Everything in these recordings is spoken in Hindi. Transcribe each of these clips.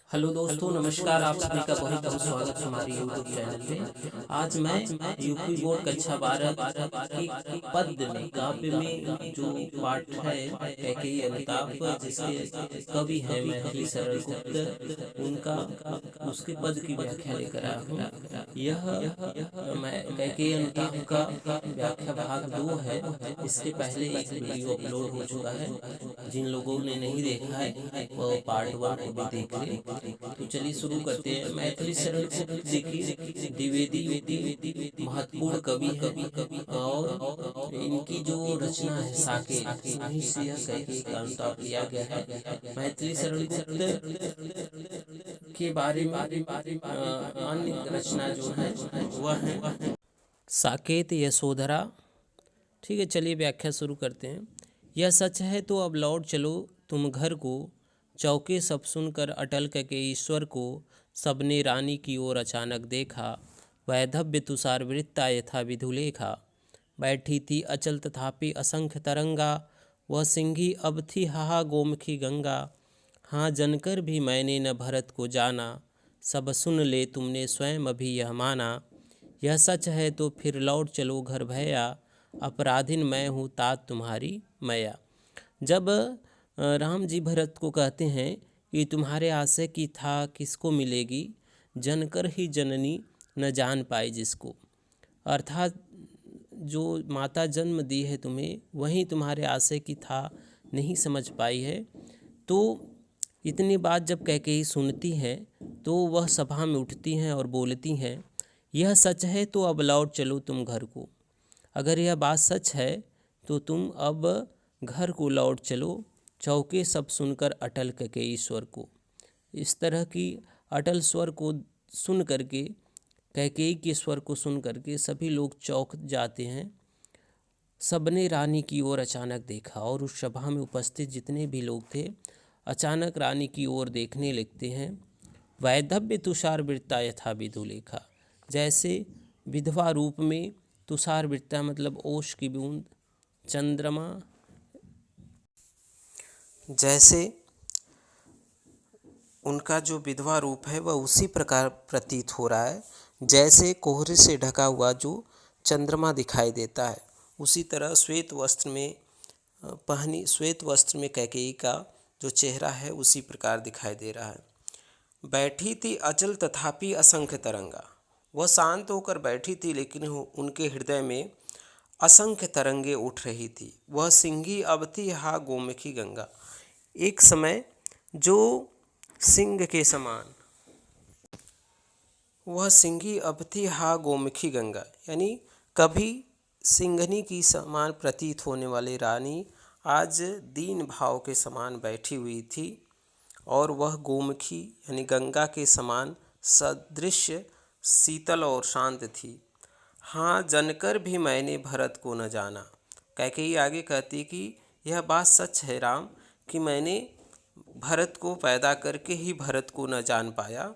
हेलो दोस्तों, नमस्कार। आप सभी का बहुत बहुत स्वागत है हमारे यूट्यूब चैनल पे। आज मैं यूपी बोर्ड कक्षा 12 के पद्य में काव्य में जो पाठ है कैकेयी अनुताप, जिसके कवि हैं मैथिली शरण गुप्त, उनका उसके पद की व्याख्या लेकर आया हूँ। यह मैं कैकेयी अनुताप का व्याख्या भाग 2 है। इसके पहले एक वीडियो अपलोड हो चुका है। जिन लोगों ने नहीं देखा है वो पार्ट 1 को भी देख ले। तो चलिए शुरू करते हैं। मैथिली शरण गुप्त देखिए द्विवेदी युति महत्वपूर्ण कवि है, और इनकी जो रचना है साकेत, वहीं से यह कैकेयी का अनुताप लिया गया है। मैथिली शरण गुप्त के बारे में अन्य रचना जो है वह है साकेत, यशोधरा। ठीक है, चलिए व्याख्या शुरू करते हैं। यह सच है तो अब लौट चलो तुम घर को, चौके सब सुनकर अटल के ईश्वर को। सबने रानी की ओर अचानक देखा, वैधव्य तुषार वृत्ता यथा विधुलेखा। बैठी थी अचल तथापि असंख्य तरंगा, वह सिंही अब थी हाहा गोमुखी गंगा। हाँ जनकर भी मैंने न भरत को जाना, सब सुन ले तुमने स्वयं अभी यह माना। यह सच है तो फिर लौट चलो घर भैया, अपराधिन मैं हूँ तात तुम्हारी मैया। जब राम जी भरत को कहते हैं कि तुम्हारे आशय की था किसको मिलेगी, जनकर ही जननी न जान पाई जिसको। अर्थात जो माता जन्म दी है तुम्हें, वहीं तुम्हारे आशय की था नहीं समझ पाई है। तो इतनी बात जब कैकेयी सुनती हैं तो वह सभा में उठती हैं और बोलती हैं, यह सच है तो अब लौट चलो तुम घर को। अगर यह बात सच है तो तुम अब घर को लौट चलो, चौके सब सुनकर अटल के ईश्वर को। इस तरह की अटल स्वर को सुन करके, कैकेयी के स्वर को सुन करके सभी लोग चौंक जाते हैं। सबने रानी की ओर अचानक देखा, और उस सभा में उपस्थित जितने भी लोग थे अचानक रानी की ओर देखने लगते हैं। वैधव्य तुषार वृत्ता यथा विधुलेखा, जैसे विधवा रूप में तुषार वृत्ता मतलब ओश की बूंद, चंद्रमा जैसे उनका जो विधवा रूप है वह उसी प्रकार प्रतीत हो रहा है, जैसे कोहरे से ढका हुआ जो चंद्रमा दिखाई देता है। उसी तरह श्वेत वस्त्र में कैकेयी का जो चेहरा है उसी प्रकार दिखाई दे रहा है। बैठी थी अचल तथापि असंख्य तरंगा, वह शांत होकर बैठी थी लेकिन उनके हृदय में असंख्य तरंगे उठ रही थी। वह सिंही अब थी हा गोमुखी गंगा, एक समय जो सिंह के समान, वह सिंही अब थी हा गोमुखी गंगा, यानी कभी सिंघनी की समान प्रतीत होने वाली रानी आज दीन भाव के समान बैठी हुई थी, और वह गोमुखी यानी गंगा के समान सदृश शीतल और शांत थी। हाँ जनकर भी मैंने भरत को न जाना। कैकेयी आगे कहती कि यह बात सच है राम कि मैंने भरत को पैदा करके ही भरत को न जान पाया।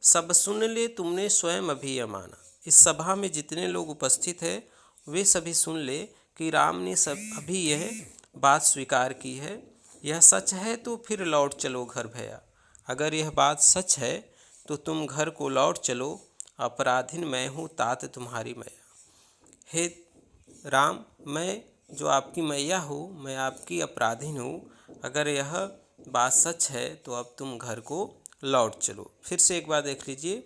सब सुन ले तुमने स्वयं अभी यह माना। इस सभा में जितने लोग उपस्थित हैं वे सभी सुन ले कि राम ने सब अभी यह बात स्वीकार की है। यह सच है तो फिर लौट चलो घर भैया। अगर यह बात सच है तो तुम घर को लौट चलो, अपराधिन मैं हूँ तात तुम्हारी मैया। हे राम, मैं जो आपकी मैया हूँ, मैं आपकी अपराधिन हूँ। अगर यह बात सच है तो अब तुम घर को लौट चलो। फिर से एक बार देख लीजिए।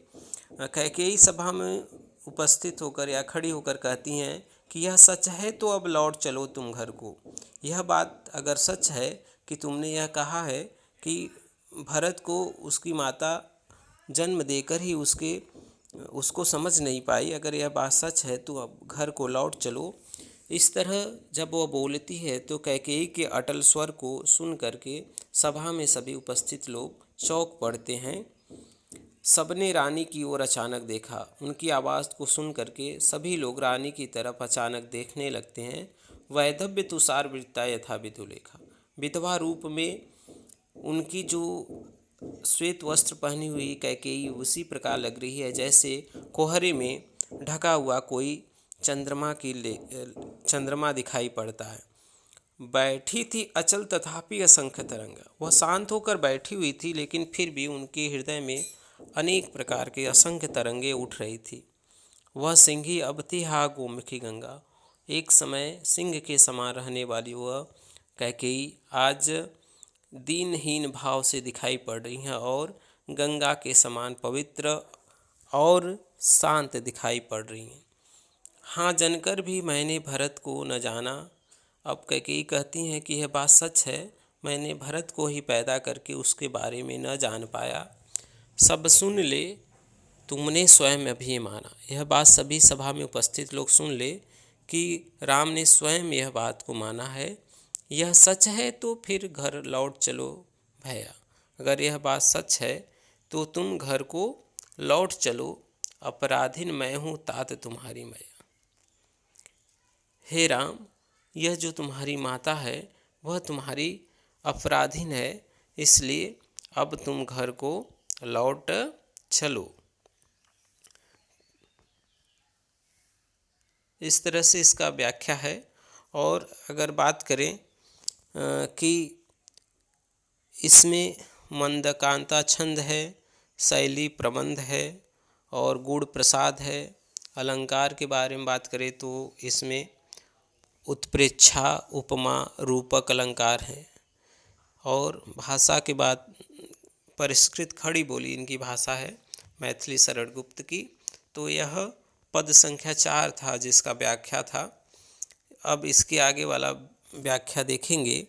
कैकेयी सभा में उपस्थित होकर या खड़ी होकर कहती हैं कि यह सच है तो अब लौट चलो तुम घर को। यह बात अगर सच है कि तुमने यह कहा है कि भरत को उसकी माता जन्म देकर ही उसको समझ नहीं पाई, अगर यह बात सच है तो अब घर को लौट चलो। इस तरह जब वह बोलती है तो कैकेयी के अटल स्वर को सुन करके सभा में सभी उपस्थित लोग चौंक पड़ते हैं। सबने रानी की ओर अचानक देखा, उनकी आवाज़ को सुन करके सभी लोग रानी की तरफ अचानक देखने लगते हैं। वैधव्य तुषार वृत्ता यथा विधुलेखा, विधवा रूप में उनकी जो श्वेत वस्त्र पहनी हुई कैकेयी उसी प्रकार लग रही है जैसे कोहरे में ढका हुआ कोई चंद्रमा दिखाई पड़ता है। बैठी थी अचल तथापि असंख्य तरंग। वह शांत होकर बैठी हुई थी, लेकिन फिर भी उनके हृदय में अनेक प्रकार के असंख्य तरंगे उठ रही थी। वह सिंही अब थी हा गोमुखी गंगा। एक समय सिंह के समान रहने वाली वह कैकेयी आज दीनहीन भाव से दिखाई पड़ रही हैं और गंगा के समान पवित्र और शांत दिखाई पड़ रही हैं। हाँ, जानकर भी मैंने भरत को न जाना। अब कैकेयी कहती हैं कि यह बात सच है, मैंने भरत को ही पैदा करके उसके बारे में न जान पाया। सब सुन ले, तुमने स्वयं अभी माना। यह बात सभी सभा में उपस्थित लोग सुन ले कि राम ने स्वयं यह बात को माना है। यह सच है तो फिर घर लौट चलो भैया। अगर यह बात सच है तो तुम घर को लौट चलो, अपराधीन मैं हूँ तात तुम्हारी मैया। हे राम, यह जो तुम्हारी माता है वह तुम्हारी अपराधीन है, इसलिए अब तुम घर को लौट चलो। इस तरह से इसका व्याख्या है। और अगर बात करें कि इसमें मंदकांता छंद है, शैली प्रबंध है और गुण प्रसाद है। अलंकार के बारे में बात करें तो इसमें उत्प्रेक्षा, उपमा, रूपक अलंकार हैं। और भाषा के बाद परिष्कृत खड़ी बोली इनकी भाषा है, मैथिली शरण गुप्त की। तो यह पद संख्या 4 था जिसका व्याख्या था। अब इसके आगे वाला व्याख्या देखेंगे।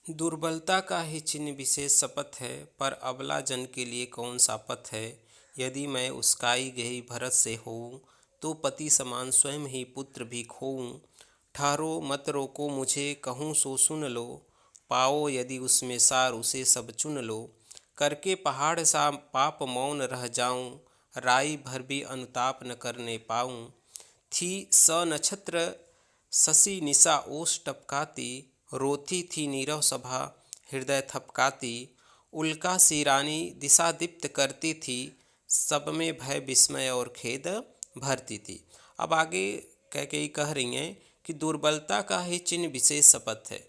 दुर्बलता का ही चिन्ह विशेष शपथ है, पर अबला जन के लिए कौन सा पथ है। यदि मैं उसकाई गई भरत से होऊं, तो पति समान स्वयं ही पुत्र भी खोऊं। ठहरो मत रोको मुझे कहूँ सो सुन लो, पाओ यदि उसमें सार उसे सब चुन लो। करके पहाड़ सा पाप मौन रह जाऊं, राई भर भी अनुताप न करने पाऊं। थी स नक्षत्र शशि निशा ओस टपकाती, रोती थी नीरव सभा हृदय थपकाती। उल्का सी रानी दिशा दीप्त करती थी, सब में भय विस्मय और खेद भरती थी। अब आगे कैकेयी कह रही हैं कि दुर्बलता का ही चिन्ह विशेष शपथ है,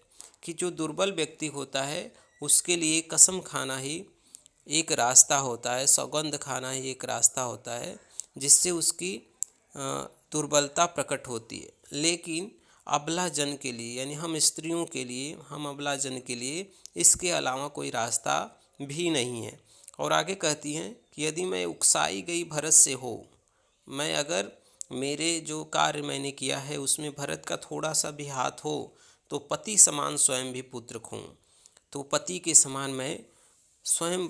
कि जो दुर्बल व्यक्ति होता है उसके लिए कसम खाना ही एक रास्ता होता है, सौगंध खाना ही एक रास्ता होता है, जिससे उसकी दुर्बलता प्रकट होती है। लेकिन अबला जन के लिए, यानी हम स्त्रियों के लिए, हम अबला जन के लिए इसके अलावा कोई रास्ता भी नहीं है। और आगे कहती हैं कि यदि मैं उकसाई गई भरत से हो, मैं अगर मेरे जो कार्य मैंने किया है उसमें भरत का थोड़ा सा भी हाथ हो, तो पति समान स्वयं भी पुत्र खोऊं। तो पति के समान मैं स्वयं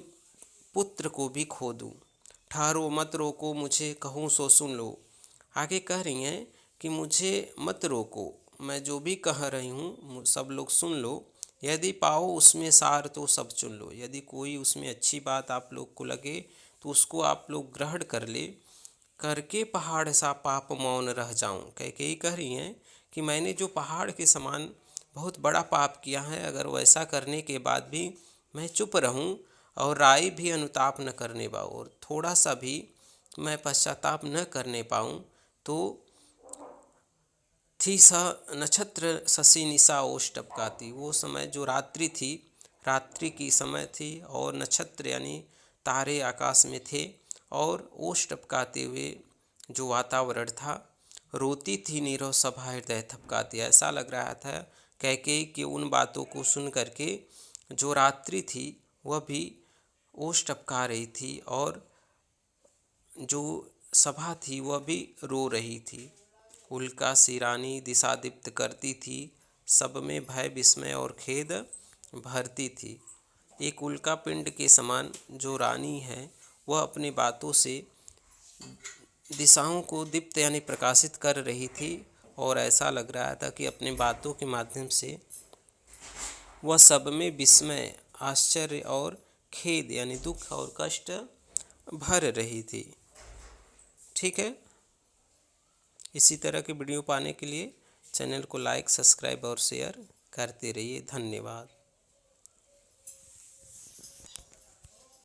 पुत्र को भी खो दूं। ठहरो मत रोको मुझे कहूँ सो सुन लो। आगे कह रही हैं कि मुझे मत रोको, मैं जो भी कह रही हूँ सब लोग सुन लो। यदि पाओ उसमें सार तो सब चुन लो। यदि कोई उसमें अच्छी बात आप लोग को लगे तो उसको आप लोग ग्रहण कर ले। करके पहाड़ सा पाप मौन रह जाऊं। कैकेयी कह रही हैं कि मैंने जो पहाड़ के समान बहुत बड़ा पाप किया है, अगर वैसा करने के बाद भी मैं चुप रहूं और राय भी अनुताप न करने पाऊँ और थोड़ा सा भी मैं पश्चाताप न करने पाऊँ, तो थी सा नक्षत्र शशि निशा ओष टपकाती। वो समय जो रात्रि थी, रात्रि की समय थी और नक्षत्र यानी तारे आकाश में थे और ओष टपकाते हुए जो वातावरण था। रोती थी नीरव सभा हृदय थपकाती। ऐसा लग रहा था कैकेयी की उन बातों को सुन करके जो रात्रि थी वह भी ओष्ठ टपका रही थी और जो सभा थी वह भी रो रही थी। उल्का सी रानी दिशा दीप्त करती थी, सब में भय विस्मय और खेद भरती थी। एक उल्का पिंड के समान जो रानी है वह अपनी बातों से दिशाओं को दीप्त यानी प्रकाशित कर रही थी और ऐसा लग रहा था कि अपनी बातों के माध्यम से वह सब में विस्मय, आश्चर्य और खेद यानी दुख और कष्ट भर रही थी। ठीक है, इसी तरह के वीडियो पाने के लिए चैनल को लाइक, सब्सक्राइब और शेयर करते रहिए। धन्यवाद।